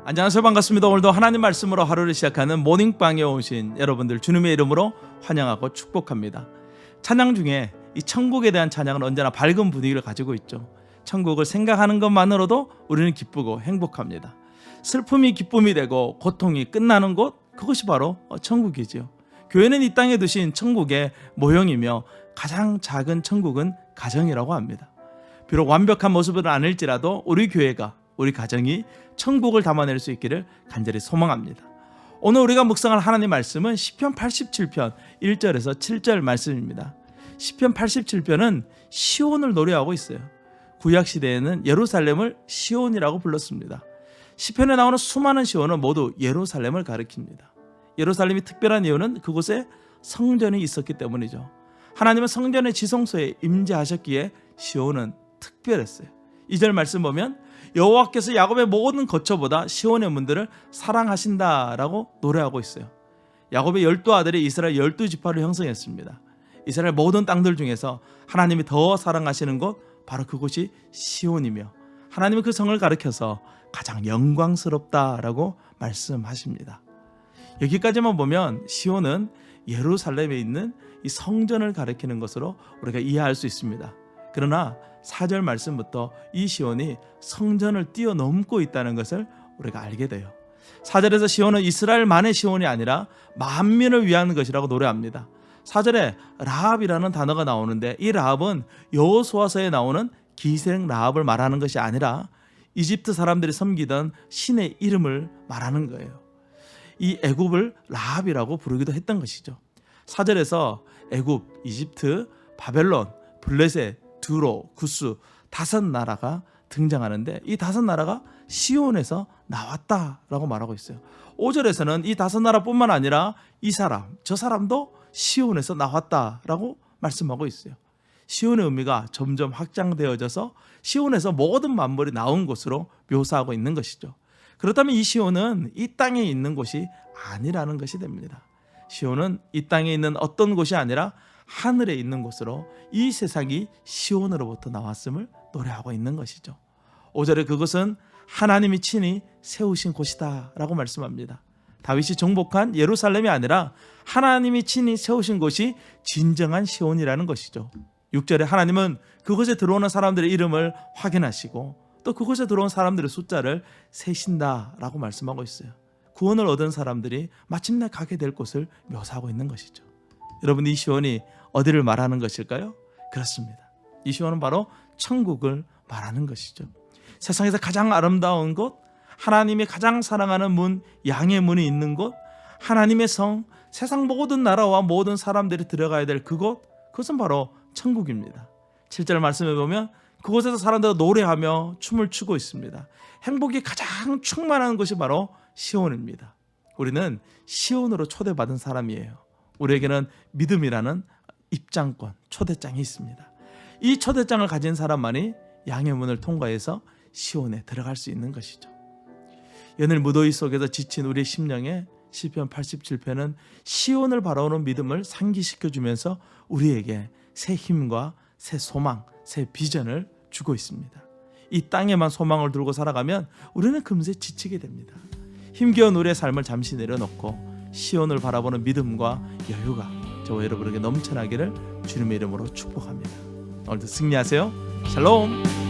안녕하세요. 반갑습니다. 오늘도 하나님 말씀으로 하루를 시작하는 모닝방에 오신 여러분들 주님의 이름으로 환영하고 축복합니다. 찬양 중에 이 천국에 대한 찬양은 언제나 밝은 분위기를 가지고 있죠. 천국을 생각하는 것만으로도 우리는 기쁘고 행복합니다. 슬픔이 기쁨이 되고 고통이 끝나는 곳, 그것이 바로 천국이지요. 교회는 이 땅에 두신 천국의 모형이며 가장 작은 천국은 가정이라고 합니다. 비록 완벽한 모습은 아닐지라도 우리 교회가, 우리 가정이 천국을 담아낼 수 있기를 간절히 소망합니다. 오늘 우리가 묵상할 하나님 말씀은 시편 87편 1절에서 7절 말씀입니다. 시편 87편은 시온을 노래하고 있어요. 구약시대에는 예루살렘을 시온이라고 불렀습니다. 시편에 나오는 수많은 시온은 모두 예루살렘을 가리킵니다. 예루살렘이 특별한 이유는 그곳에 성전이 있었기 때문이죠. 하나님은 성전의 지성소에 임재하셨기에 시온은 특별했어요. 2절 말씀 보면 여호와께서 야곱의 모든 거처보다 시온의 문들을 사랑하신다라고 노래하고 있어요. 야곱의 12아들이 이스라엘 12지파를 형성했습니다. 이스라엘 모든 땅들 중에서 하나님이 더 사랑하시는 곳, 바로 그곳이 시온이며 하나님은 그 성을 가리켜서 가장 영광스럽다라고 말씀하십니다. 여기까지만 보면 시온은 예루살렘에 있는 이 성전을 가리키는 것으로 우리가 이해할 수 있습니다. 그러나 4절 말씀부터 이 시온이 성전을 뛰어넘고 있다는 것을 우리가 알게 돼요. 4절에서 시온은 이스라엘만의 시온이 아니라 만민을 위한 것이라고 노래합니다. 4절에 라합이라는 단어가 나오는데 이 라합은 여호수아서에 나오는 기생 라합을 말하는 것이 아니라 이집트 사람들이 섬기던 신의 이름을 말하는 거예요. 이 애굽을 라합이라고 부르기도 했던 것이죠. 4절에서 애굽, 이집트, 바벨론, 블레셋, 두로, 구스 5나라가 등장하는데 이 5나라가 시온에서 나왔다라고 말하고 있어요. 5절에서는 이 5나라뿐만 아니라 이 사람, 저 사람도 시온에서 나왔다라고 말씀하고 있어요. 시온의 의미가 점점 확장되어져서 시온에서 모든 만물이 나온 곳으로 묘사하고 있는 것이죠. 그렇다면 이 시온은 이 땅에 있는 곳이 아니라는 것이 됩니다. 시온은 이 땅에 있는 어떤 곳이 아니라 하늘에 있는 곳으로 이 세상이 시온으로부터 나왔음을 노래하고 있는 것이죠. 5절에 그것은 하나님이 친히 세우신 곳이다 라고 말씀합니다. 다윗이 정복한 예루살렘이 아니라 하나님이 친히 세우신 곳이 진정한 시온이라는 것이죠. 6절에 하나님은 그곳에 들어오는 사람들의 이름을 확인하시고 또 그곳에 들어온 사람들의 숫자를 세신다 라고 말씀하고 있어요. 구원을 얻은 사람들이 마침내 가게 될 곳을 묘사하고 있는 것이죠. 여러분, 이 시온이 어디를 말하는 것일까요? 그렇습니다. 이 시온은 바로 천국을 말하는 것이죠. 세상에서 가장 아름다운 곳, 하나님이 가장 사랑하는 문, 양의 문이 있는 곳, 하나님의 성, 세상 모든 나라와 모든 사람들이 들어가야 될 그곳, 그것은 바로 천국입니다. 7절 말씀해 보면 그곳에서 사람들은 노래하며 춤을 추고 있습니다. 행복이 가장 충만한 곳이 바로 시온입니다. 우리는 시온으로 초대받은 사람이에요. 우리에게는 믿음이라는 입장권, 초대장이 있습니다. 이 초대장을 가진 사람만이 양의 문을 통과해서 시온에 들어갈 수 있는 것이죠. 연일 무더위 속에서 지친 우리의 심령에 시편 87편은 시온을 바라보는 믿음을 상기시켜주면서 우리에게 새 힘과 새 소망, 새 비전을 주고 있습니다. 이 땅에만 소망을 두고 살아가면 우리는 금세 지치게 됩니다. 힘겨운 우리의 삶을 잠시 내려놓고 시온을 바라보는 믿음과 여유가 저와 여러분에게 넘쳐나기를 주님의 이름으로 축복합니다. 오늘도 승리하세요. 샬롬.